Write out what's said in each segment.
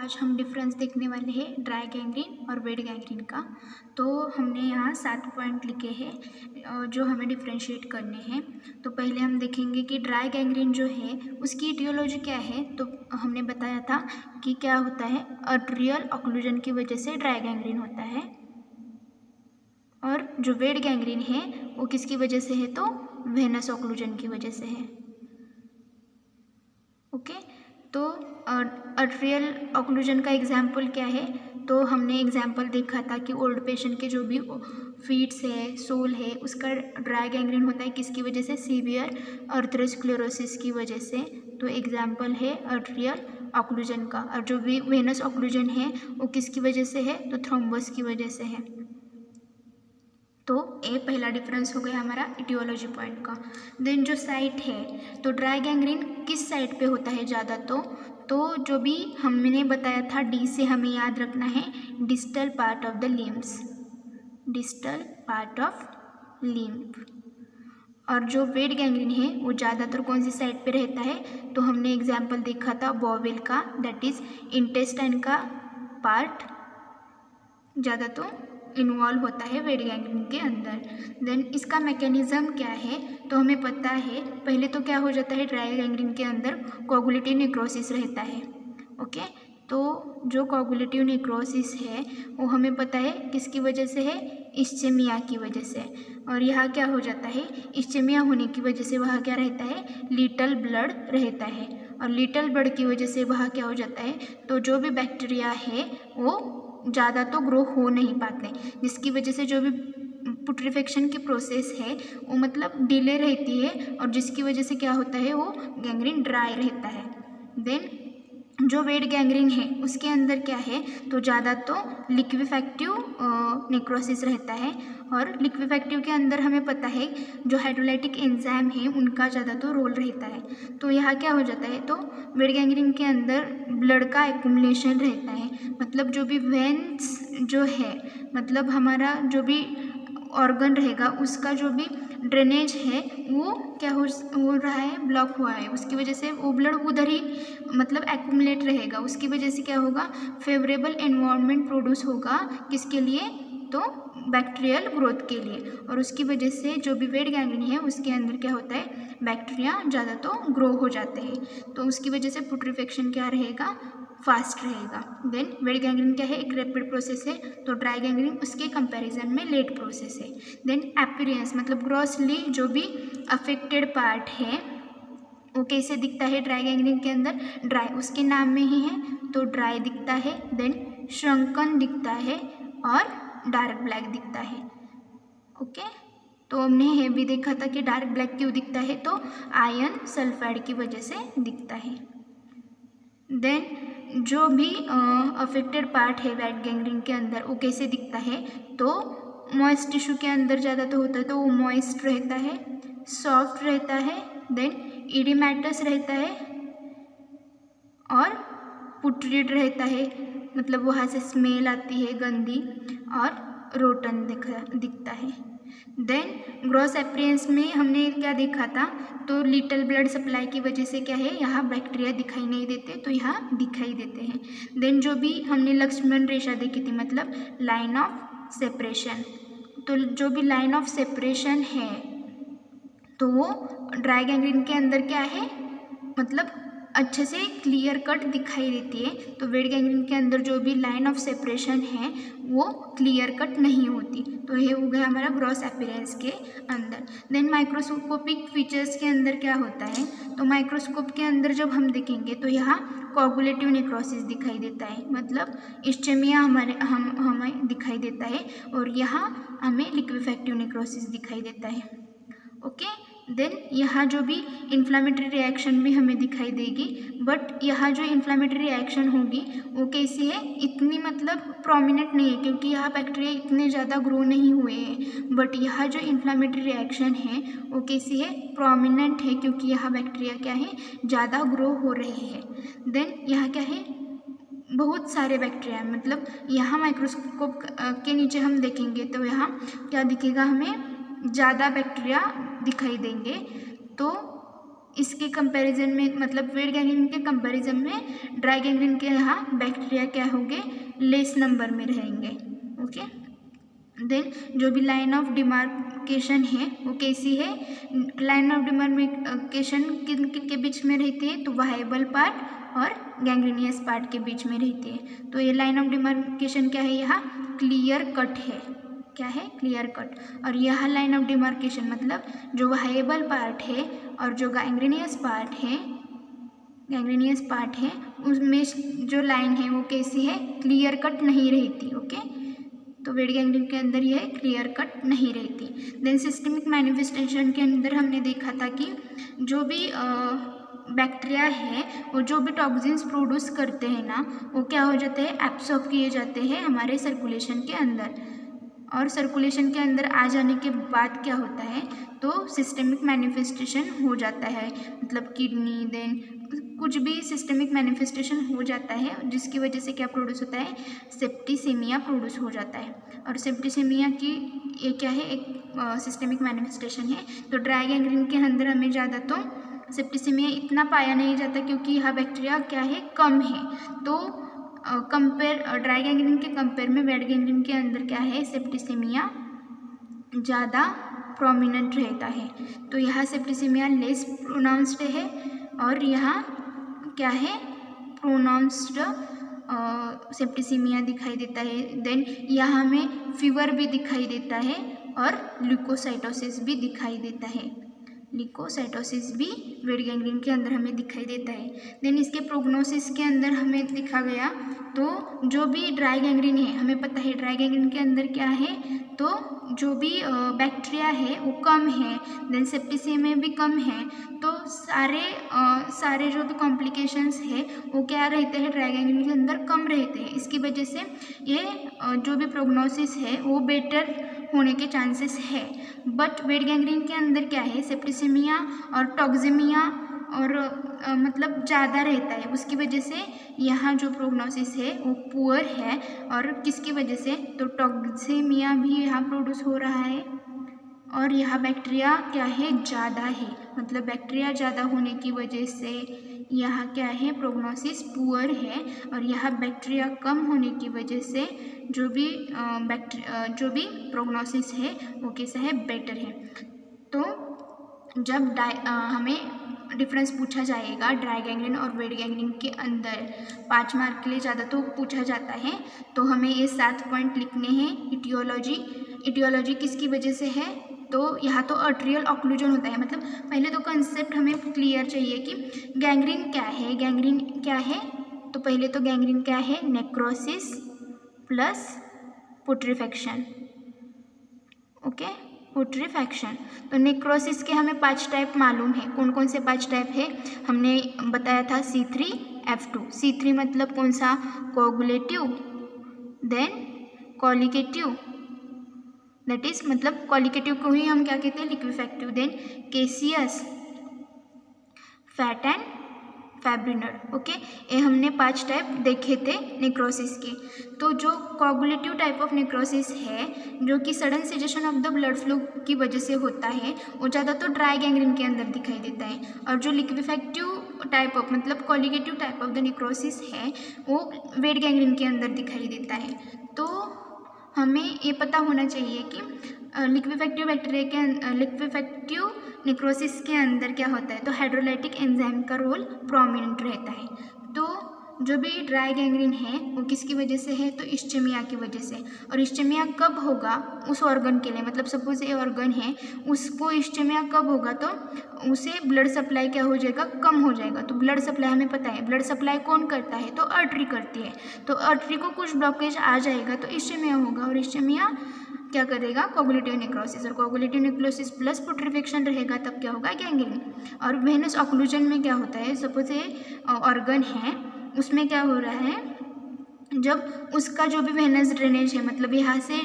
आज हम डिफरेंस देखने वाले हैं ड्राई गैंग्रीन और वेट गैंग्रीन का। तो हमने यहाँ 7 पॉइंट लिखे हैं जो हमें डिफ्रेंशिएट करने हैं। तो पहले हम देखेंगे कि ड्राई गैंग्रीन जो है उसकी इटियोलॉजी क्या है। तो हमने बताया था कि क्या होता है, आर्टरियल ऑक्लूजन की वजह से ड्राई गैंग्रीन होता है, और जो वेट गैंग्रीन है वो किसकी वजह से है, तो वेनस ऑक्लूजन की वजह से है। ओके, तो आर्टरियल ऑक्लूजन का एग्जाम्पल क्या है, तो हमने एग्जाम्पल देखा था कि ओल्ड पेशेंट के जो भी फीट्स है, सोल है, उसका ड्राई गैंग्रीन होता है किसकी वजह से, सीवियर अर्थरोस्क्लेरोसिस की वजह से। तो एग्जाम्पल है आर्टरियल ऑक्लूजन का। और जो भी वेनस ऑक्लूजन है वो किसकी वजह से है, तो थ्रोम्बस की वजह से है। तो ये पहला डिफरेंस हो गया हमारा इटियोलॉजी पॉइंट का। देन जो साइट है, तो ड्राई गैंग्रीन किस साइड पे होता है ज़्यादा, तो जो भी हमने बताया था डी से हमें याद रखना है, distal part of the limbs, distal part of lymph. और जो वेट गैंग्रीन है वो ज़्यादातर कौन सी साइड पे रहता है, तो हमने एग्जाम्पल देखा था बॉवेल का, दैट इज इंटेस्टाइन का पार्ट ज़्यादा तो इन्वॉल्व होता है वेट गैंग्रीन के अंदर। देन इसका मैकेनिज्म क्या है, तो हमें पता है पहले तो क्या हो जाता है, ड्राई गैंग्रीन के अंदर कोगुलेटिव नेक्रोसिस रहता है। ओके, तो जो कोगुलेटिव नेक्रोसिस है वो हमें पता है किसकी वजह से है, इस्चेमिया की वजह से। और यहाँ क्या हो जाता है, इस्चेमिया होने की वजह से वहाँ क्या रहता है, लिटल ब्लड रहता है। और लिटल ब्लड की वजह से वहाँ क्या हो जाता है, तो जो भी बैक्टीरिया है वो ज़्यादा तो ग्रो हो नहीं पाते, जिसकी वजह से जो भी पुट्रीफेक्शन की प्रोसेस है वो मतलब डिले रहती है, और जिसकी वजह से क्या होता है, वो गैंग्रीन ड्राई रहता है। देन जो वेट गैंग्रीन है उसके अंदर क्या है, तो ज़्यादा तो लिक्विफैक्टिव नेक्रोसिस रहता है। और लिक्विफैक्टिव के अंदर हमें पता है जो हाइड्रोलाइटिक एंजाइम है उनका ज़्यादा तो रोल रहता है। तो यहाँ क्या हो जाता है, तो वेट गैंग्रीन के अंदर ब्लड का एक्युमुलेशन रहता है, मतलब जो भी वेन्स जो है, मतलब हमारा जो भी ऑर्गन रहेगा उसका जो भी ड्रेनेज है वो क्या हो रहा है, ब्लॉक हुआ है, उसकी वजह से वो ब्लड उधर ही मतलब एक्युमुलेट रहेगा। उसकी वजह से क्या होगा, फेवरेबल एनवायरनमेंट प्रोड्यूस होगा किसके लिए, तो बैक्टीरियल ग्रोथ के लिए। और उसकी वजह से जो भी वेट गैंग्रीन है उसके अंदर क्या होता है, बैक्टीरिया ज़्यादा तो ग्रो हो जाते हैं, तो उसकी वजह से पुट्रीफेक्शन क्या रहेगा, फास्ट रहेगा। देन वेट गैंग्रीन क्या है, एक रैपिड प्रोसेस है, तो ड्राई गैंग्रीन उसके कंपैरिजन में लेट प्रोसेस है। देन अपीयरेंस मतलब ग्रॉसली जो भी अफेक्टेड पार्ट है वो कैसे दिखता है ड्राई गैंग्रीन के अंदर, ड्राई उसके नाम में ही है, तो ड्राई दिखता है। देन श्रंकन दिखता है और डार्क ब्लैक दिखता है। ओके, तो हमने ये भी देखा था कि डार्क ब्लैक क्यों दिखता है, तो आयरन सल्फाइड की वजह से दिखता है। देन जो भी अफेक्टेड पार्ट है वेट गैंग्रीन के अंदर वो कैसे दिखता है, तो मॉइस्ट टिश्यू के अंदर ज़्यादा तो होता है, तो वो मॉइस्ट रहता है, सॉफ्ट रहता है, देन इडिमेटस रहता है और पुट्रीड रहता है, मतलब वहाँ से स्मेल आती है गंदी, और रोटन दिखता है। देन ग्रॉस अपीयरेंस में हमने क्या देखा था, तो लिटल ब्लड सप्लाई की वजह से क्या है, यहाँ बैक्टीरिया दिखाई नहीं देते, तो यहाँ दिखाई देते हैं। देन जो भी हमने लक्ष्मण रेखा देखी थी, मतलब लाइन ऑफ सेपरेशन, तो जो भी लाइन ऑफ सेपरेशन है तो वो ड्राई गैंग्रीन के अंदर क्या है, मतलब अच्छे से क्लियर कट दिखाई देती है। तो वेट गैंग्रीन के अंदर जो भी लाइन ऑफ सेपरेशन है वो क्लियर कट नहीं होती। तो ये हो गया हमारा ग्रॉस अपीयरेंस के अंदर। देन माइक्रोस्कोपिक फीचर्स के अंदर क्या होता है, तो माइक्रोस्कोप के अंदर जब हम देखेंगे तो यहाँ कोगुलेटिव नेक्रोसिस दिखाई देता है, मतलब इस्चेमिया हमें दिखाई देता है, और यहाँ हमें लिक्विफैक्टिव नेक्रोसिस दिखाई देता है। ओके, देन यहाँ जो भी इन्फ्लामेटरी रिएक्शन भी हमें दिखाई देगी, बट यहाँ जो इन्फ्लामेटरी रिएक्शन होगी वो कैसी है, इतनी मतलब प्रोमिनेंट नहीं है, क्योंकि यहाँ बैक्टीरिया इतने ज़्यादा ग्रो नहीं हुए हैं। बट यहाँ जो इन्फ्लामेटरी रिएक्शन है वो कैसी है, प्रोमिनेंट है, क्योंकि यहाँ बैक्टीरिया क्या है, ज़्यादा ग्रो हो रहे हैं। देन यहाँ क्या है, बहुत सारे बैक्टीरिया, मतलब यहाँ माइक्रोस्कोप के नीचे हम देखेंगे तो यहाँ क्या दिखेगा, हमें ज़्यादा बैक्टीरिया दिखाई देंगे। तो इसके कंपैरिजन में, मतलब वेट गैंग्रीन के कंपैरिजन में ड्राई गैंग्रीन के यहाँ बैक्टीरिया क्या होंगे, लेस नंबर में रहेंगे। ओके, देन जो भी लाइन ऑफ डिमार्केशन है वो कैसी है, लाइन ऑफ डिमार्केशन किन किन के बीच में रहती है, तो वायबल पार्ट और गैंग्रीनियस पार्ट के बीच में रहती है। तो ये लाइन ऑफ डिमार्केशन क्या है, यहाँ क्लियर कट है, क्या है, क्लियर कट। और यह लाइन ऑफ डिमार्केशन मतलब जो वायबल पार्ट है और जो गैंग्रीनियस पार्ट है उसमें जो लाइन है वो कैसी है, क्लियर कट नहीं रहती। ओके, तो वेट गैंग्रीन के अंदर यह क्लियर कट नहीं रहती। देन सिस्टमिक मैनिफेस्टेशन के अंदर हमने देखा था कि जो भी बैक्टीरिया है वो जो भी टॉक्सिन्स प्रोड्यूस करते हैं ना, वो क्या हो जाते हैं, एब्सॉर्ब किए जाते हैं हमारे सर्कुलेशन के अंदर। और सर्कुलेशन के अंदर आ जाने के बाद क्या होता है, तो सिस्टमिक मैनिफेस्टेशन हो जाता है, मतलब किडनी, देन कुछ भी सिस्टमिक मैनिफेस्टेशन हो जाता है, जिसकी वजह से क्या प्रोड्यूस होता है, सेप्टिसेमिया प्रोड्यूस हो जाता है। और सेप्टिसेमिया की ये क्या है, एक सिस्टमिक मैनिफेस्टेशन है। तो ड्राई गैंग्रीन के अंदर हमें ज़्यादा तो सेप्टिसेमिया इतना पाया नहीं जाता, क्योंकि यहाँ बैक्टीरिया क्या है, कम है। तो कंपेयर ड्राई गैंग्रीन के कंपेयर में वेट गैंग्रीन के अंदर क्या है, सेप्टिसेमिया ज़्यादा प्रोमिनेंट रहता है। तो यहाँ सेप्टिसेमिया लेस प्रोनाउंस्ड है और यहाँ क्या है, प्रोनाउंस्ड सेप्टिसेमिया दिखाई देता है। देन यहाँ में फीवर भी दिखाई देता है और ल्यूकोसाइटोसिस भी दिखाई देता है। ल्यूकोसाइटोसिस भी वेट गैंग्रीन के अंदर हमें दिखाई देता है। देन इसके प्रोग्नोसिस के अंदर हमें दिखा गया, तो जो भी ड्राई गैंग्रीन है, हमें पता है ड्राई गैंग्रीन के अंदर क्या है, तो जो भी बैक्टीरिया है वो कम है, देन सेप्टिसेमिया भी कम है। तो सारे जो भी कॉम्प्लिकेशंस है वो क्या रहते हैं, ड्राई गैंग्रीन के अंदर कम रहते हैं। इसकी वजह से ये जो भी प्रोग्नोसिस है वो बेटर होने के चांसेस है। बट वेट गैंग्रीन के अंदर क्या है, सेप्टिसेमिया और टॉक्सेमिया और मतलब ज़्यादा रहता है, उसकी वजह से यहाँ जो प्रोग्नोसिस है वो पुअर है। और किसकी वजह से, तो टॉक्सेमिया भी यहाँ प्रोड्यूस हो रहा है और यहाँ बैक्टीरिया क्या है, ज़्यादा है, मतलब बैक्टीरिया ज़्यादा होने की वजह से यहाँ क्या है, प्रोग्नोसिस पुअर है। और यहाँ बैक्टीरिया कम होने की वजह से जो भी प्रोग्नोसिस है वो कैसा है, बेटर है। तो जब हमें डिफरेंस पूछा जाएगा ड्राई गैंग्रीन और वेट गैंग्रीन के अंदर 5 मार्क के लिए ज़्यादा तो पूछा जाता है, तो हमें ये 7 पॉइंट लिखने हैं। इटियोलॉजी किसकी वजह से है, तो यहाँ तो आर्टेरियल ऑक्लूजन होता है। मतलब पहले तो कंसेप्ट हमें क्लियर चाहिए कि गैंग्रीन क्या है। तो पहले तो गैंग्रीन क्या है, नेक्रोसिस प्लस पुट्रीफैक्शन। ओके, पुट्रीफैक्शन। तो नेक्रोसिस के हमें 5 टाइप मालूम है। कौन कौन से 5 टाइप है, हमने बताया था C3F2। C3 मतलब कौन सा, coagulative, then colliquative, that is मतलब कॉलिगेटिव को ही हम क्या कहते हैं, liquefactive, then caseous, fat and fibrinoid. Okay, ये हमने 5 टाइप देखे थे नेक्रोसिस के। तो जो कोगुलेटिव टाइप ऑफ नेक्रोसिस है, जो कि sudden cessation of the blood flow की वजह से होता है, वो ज़्यादा तो ड्राई गैंग्रीन के अंदर दिखाई देता है। और जो लिक्विफैक्टिव टाइप ऑफ मतलब colligative type of the necrosis है वो वेट गैंग्रीन के अंदर दिखाई देता है। तो हमें ये पता होना चाहिए कि लिक्विफैक्टिव नेक्रोसिस के अंदर क्या होता है, तो हाइड्रोलाइटिक एंजाइम का रोल प्रोमिनेंट रहता है। तो जो भी ड्राई गैंग्रीन है वो किसकी वजह से है, तो इस्चेमिया की वजह से। और इस्चेमिया कब होगा, उस ऑर्गन के लिए, मतलब सपोज ये ऑर्गन है, उसको इस्चेमिया कब होगा, तो उसे ब्लड सप्लाई क्या हो जाएगा, कम हो जाएगा। तो ब्लड सप्लाई हमें पता है, ब्लड सप्लाई कौन करता है, तो आर्टरी करती है। तो आर्टरी को कुछ ब्लॉकेज आ जाएगा तो इस्चेमिया होगा, और इस्चेमिया क्या करेगा, कोगुलेटिव नेक्रोसिस। और कोगुलेटिव नेक्रोसिस प्लस पुट्रीफैक्शन रहेगा तब क्या होगा, गैंग्रीन। और वेनस ऑक्लूजन में क्या होता है, सपोज ये ऑर्गन है, उसमें क्या हो रहा है, जब उसका जो भी वेनस ड्रेनेज है, मतलब यहाँ से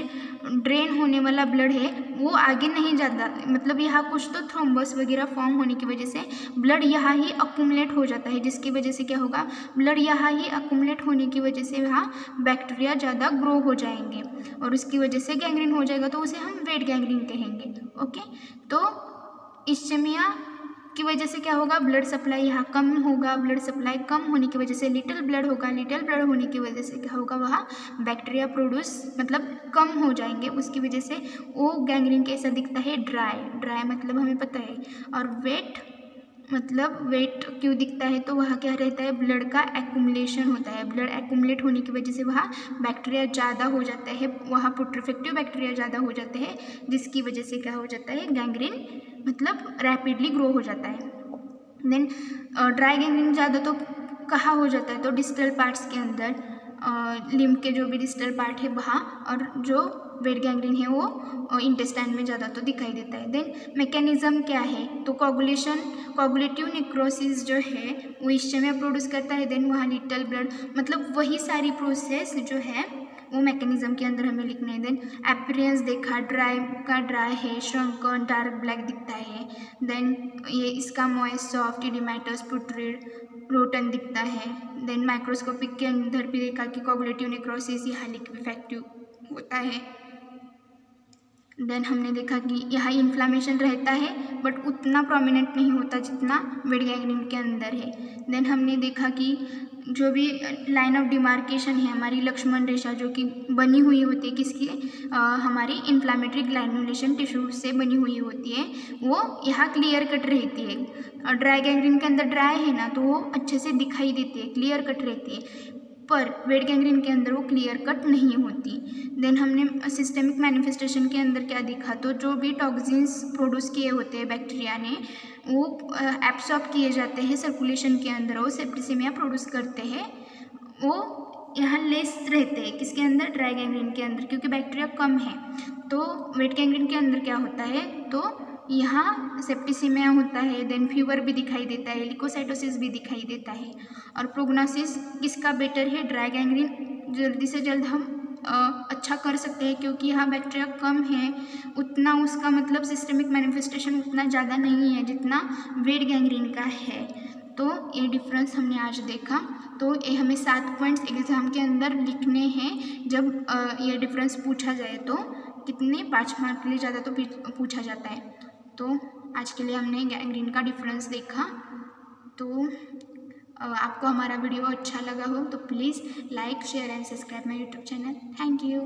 ड्रेन होने वाला ब्लड है वो आगे नहीं जाता, मतलब यहाँ कुछ तो थ्रोम्बस वगैरह फॉर्म होने की वजह से ब्लड यहाँ ही अक्यूमुलेट हो जाता है, जिसकी वजह से क्या होगा, ब्लड यहाँ ही अक्यूमुलेट होने की वजह से वहाँ बैक्टीरिया ज़्यादा ग्रो हो जाएंगे और उसकी वजह से गैंग्रीन हो जाएगा, तो उसे हम वेट गैंग्रीन कहेंगे। ओके, तो इस्चेमिया की वजह से क्या होगा, ब्लड सप्लाई यहाँ कम होगा, ब्लड सप्लाई कम होने की वजह से लिटिल ब्लड होगा, लिटिल ब्लड होने की वजह से क्या होगा, वहाँ बैक्टीरिया प्रोड्यूस मतलब कम हो जाएंगे, उसकी वजह से वो गैंग्रीन कैसा दिखता है, ड्राई, ड्राई मतलब हमें पता है। और वेट मतलब वेट क्यों दिखता है, तो वहाँ क्या रहता है, ब्लड का एक्यूमुलेशन होता है, ब्लड एक्यूमुलेट होने की वजह से वहाँ बैक्टीरिया ज़्यादा हो जाता है, वहाँ पुट्रेफेक्टिव बैक्टीरिया ज़्यादा हो जाते हैं, जिसकी वजह से क्या हो जाता है, गैंग्रीन मतलब रैपिडली ग्रो हो जाता है। देन ड्राई गैंग्रीन ज़्यादा तो कहाँ हो जाता है, तो डिस्टल पार्ट्स के अंदर, लिम्फ के जो भी डिस्टल पार्ट है वहाँ, और जो वेट गैंग्रीन है वो इंटेस्टाइन में ज़्यादा तो दिखाई देता है। देन मैकेनिज्म क्या है, तो कोगुलेटिव नेक्रोसिस जो है वो इश्चेमिया प्रोड्यूस करता है। देन वहाँ लिटल ब्लड मतलब वही सारी प्रोसेस जो है वो मैकेनिज्म के अंदर हमें लिखना है। देन अपीयरेंस देखा, ड्राई का ड्राई है, श्रंकन डार्क ब्लैक दिखता है। देन ये इसका मॉइस्ट सॉफ्ट इडिमेटस पुट्रिड रोटन दिखता है। देन माइक्रोस्कोपिक के अंदर भी देखा कि कोगुलेटिव नेक्रोसिस यहाँ लिक्विफेक्टिव होता है। देन हमने देखा कि यहाँ इन्फ्लामेशन रहता है बट उतना प्रोमिनेंट नहीं होता जितना वेट गैंग्रीन के अंदर है। देन हमने देखा कि जो भी लाइन ऑफ डिमार्केशन है हमारी लक्ष्मण रेखा जो कि बनी हुई होती है किसकी, हमारी इन्फ्लामेटरी ग्लैन्युलेशन टिश्यू से बनी हुई होती है, वो यहाँ क्लियर कट रहती है। और ड्राई गैंग्रीन के अंदर ड्राई है ना तो वो अच्छे से दिखाई देती है, क्लियर कट रहती है, पर वेट गैंग्रीन के अंदर वो क्लियर कट नहीं होती। देन हमने सिस्टेमिक मैनिफेस्टेशन के अंदर क्या देखा, तो जो भी टॉक्सिन्स प्रोड्यूस किए होते हैं बैक्टीरिया ने वो एब्सॉर्ब किए जाते हैं सर्कुलेशन के अंदर, वो सेप्टिसिमिया प्रोड्यूस करते हैं, वो यहाँ लेस रहते हैं किसके अंदर, ड्राई गैंग्रीन के अंदर, क्योंकि बैक्टीरिया कम है। तो वेट गैंग्रीन के अंदर क्या होता है, तो यहाँ सेप्टिसिमिया होता है, देन फीवर भी दिखाई देता है, लिकोसाइटोसिस भी दिखाई देता है। और प्रोग्नोसिस किसका बेटर है, ड्राई गैंग्रीन जल्दी से जल्द हम अच्छा कर सकते हैं, क्योंकि यहाँ बैक्टीरिया कम है, उतना उसका मतलब सिस्टेमिक मैनिफेस्टेशन उतना ज़्यादा नहीं है जितना वेट गैंग्रीन का है। तो ये डिफरेंस हमने आज देखा। तो ये हमें 7 पॉइंट्स एग्जाम के अंदर लिखने हैं, जब ये डिफरेंस पूछा जाए तो कितने 5 मार्क के लिए ज़्यादा तो पूछा जाता है। तो आज के लिए हमने गैंग्रीन का डिफरेंस देखा। तो आपको हमारा वीडियो अच्छा लगा हो तो please like share and subscribe my YouTube channel. Thank you.